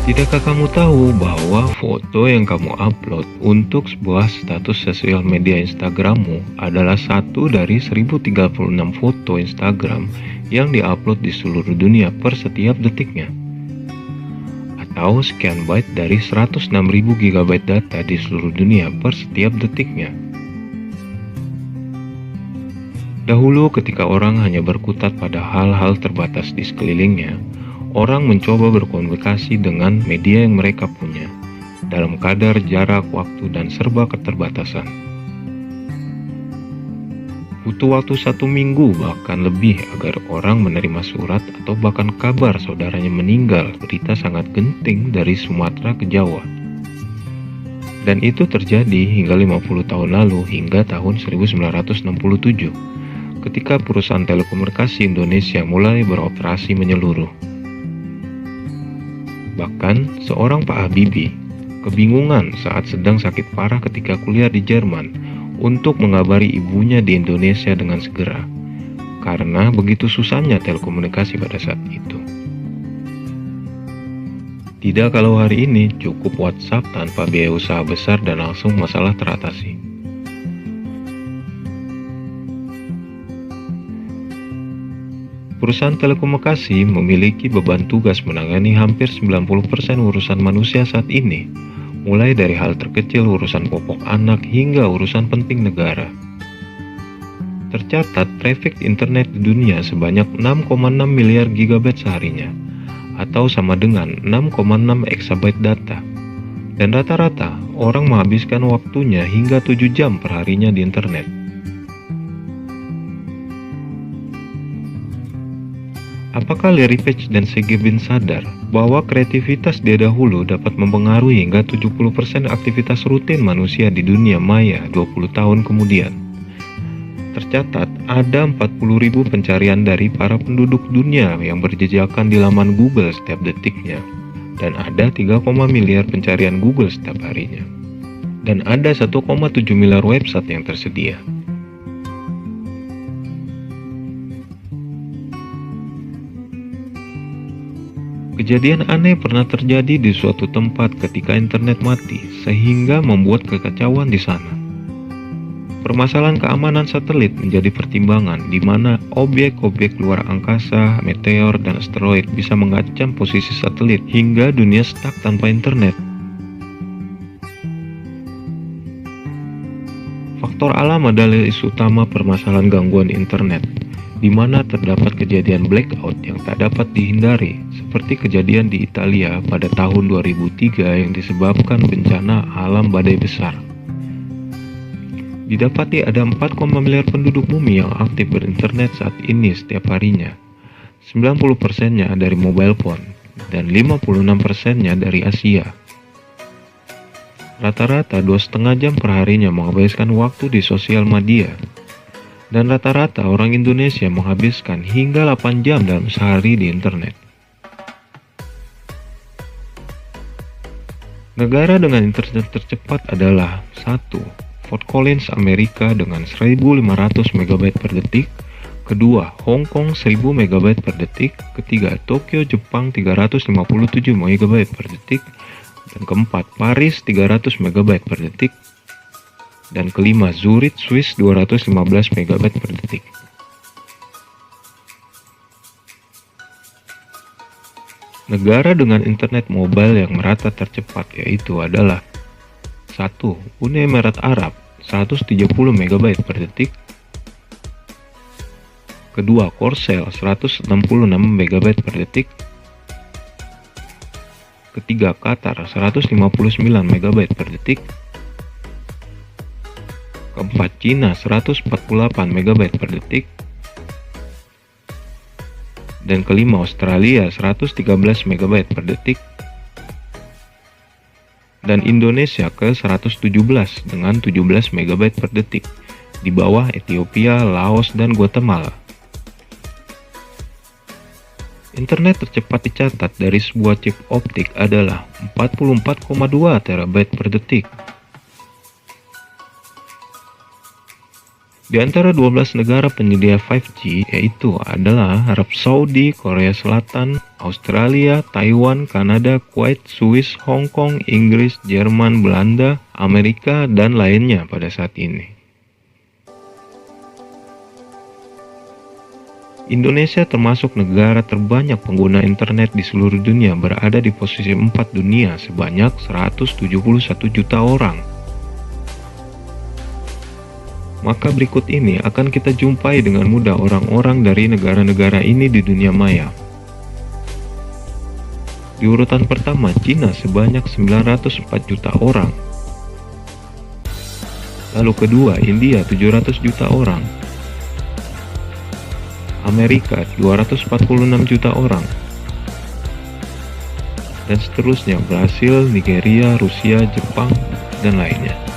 Tidakkah kamu tahu bahwa foto yang kamu upload untuk sebuah status sosial media Instagrammu adalah satu dari 1036 foto Instagram yang diupload di seluruh dunia per setiap detiknya? Atau sekian byte dari 106.000 GB data di seluruh dunia per setiap detiknya? Dahulu ketika orang hanya berkutat pada hal-hal terbatas di sekelilingnya, orang mencoba berkomunikasi dengan media yang mereka punya, dalam kadar jarak, waktu, dan serba keterbatasan. Butuh waktu 1 minggu bahkan lebih agar orang menerima surat atau bahkan kabar saudaranya meninggal, berita sangat genting dari Sumatera ke Jawa. Dan itu terjadi hingga 50 tahun lalu, hingga tahun 1967, ketika perusahaan telekomunikasi Indonesia mulai beroperasi menyeluruh. Bahkan, seorang Pak Habibie kebingungan saat sedang sakit parah ketika kuliah di Jerman untuk mengabari ibunya di Indonesia dengan segera, karena begitu susahnya telekomunikasi pada saat itu. Tidak kalau hari ini cukup WhatsApp tanpa biaya usaha besar dan langsung masalah teratasi. Perusahaan telekomunikasi memiliki beban tugas menangani hampir 90% urusan manusia saat ini, mulai dari hal terkecil urusan popok anak hingga urusan penting negara. Tercatat traffic internet di dunia sebanyak 6,6 miliar gigabit seharinya, atau sama dengan 6,6 exabyte data. Dan rata-rata orang menghabiskan waktunya hingga 7 jam per harinya di internet. Apakah Larry Page dan Sergey Brin sadar bahwa kreativitas dia dahulu dapat mempengaruhi hingga 70% aktivitas rutin manusia di dunia maya 20 tahun kemudian? Tercatat ada 40.000 pencarian dari para penduduk dunia yang berjejakan di laman Google setiap detiknya, dan ada 3, miliar pencarian Google setiap harinya, dan ada 1,7 miliar website yang tersedia. Kejadian aneh pernah terjadi di suatu tempat ketika internet mati, sehingga membuat kekacauan di sana. Permasalahan keamanan satelit menjadi pertimbangan, di mana objek-objek luar angkasa, meteor, dan asteroid bisa mengancam posisi satelit hingga dunia stuck tanpa internet. Faktor alam adalah isu utama permasalahan gangguan internet, di mana terdapat kejadian blackout yang tak dapat dihindari, seperti kejadian di Italia pada tahun 2003 yang disebabkan bencana alam badai besar. Didapati ada 4, miliar penduduk bumi yang aktif berinternet saat ini setiap harinya. 90%-nya dari mobile phone, dan 56%-nya dari Asia. Rata-rata 2,5 jam per harinya menghabiskan waktu di sosial media. Dan rata-rata orang Indonesia menghabiskan hingga 8 jam dalam sehari di internet. Negara dengan internet tercepat adalah 1. Fort Collins, Amerika dengan 1.500 MB per detik. Kedua, Hong Kong 1.000 MB per detik. Ketiga, Tokyo, Jepang 357 MB per detik. Dan keempat, Paris 300 MB per detik. Dan kelima, Zurich, Swiss 215 MB per detik. Negara dengan internet mobile yang merata tercepat yaitu adalah 1. Uni Emirat Arab 170 MB per detik. Kedua, Korsel 166 MB per detik. Ketiga, Qatar 159 MB per detik. Keempat, Cina 148 MB per detik. Dan kelima, Australia 113 MB per detik. Dan Indonesia ke 117 dengan 17 MB per detik, di bawah Ethiopia, Laos, dan Guatemala. Internet tercepat dicatat dari sebuah chip optik adalah 44,2 TB per detik. Di antara 12 negara penyedia 5G yaitu adalah Arab Saudi, Korea Selatan, Australia, Taiwan, Kanada, Kuwait, Swiss, Hong Kong, Inggris, Jerman, Belanda, Amerika, dan lainnya pada saat ini. Indonesia termasuk negara terbanyak pengguna internet di seluruh dunia, berada di posisi 4 dunia sebanyak 171 juta orang. Maka berikut ini akan kita jumpai dengan mudah orang-orang dari negara-negara ini di dunia maya. Di urutan pertama, Cina sebanyak 904 juta orang. Lalu kedua, India 700 juta orang. Amerika 246 juta orang. Dan seterusnya Brasil, Nigeria, Rusia, Jepang, dan lainnya.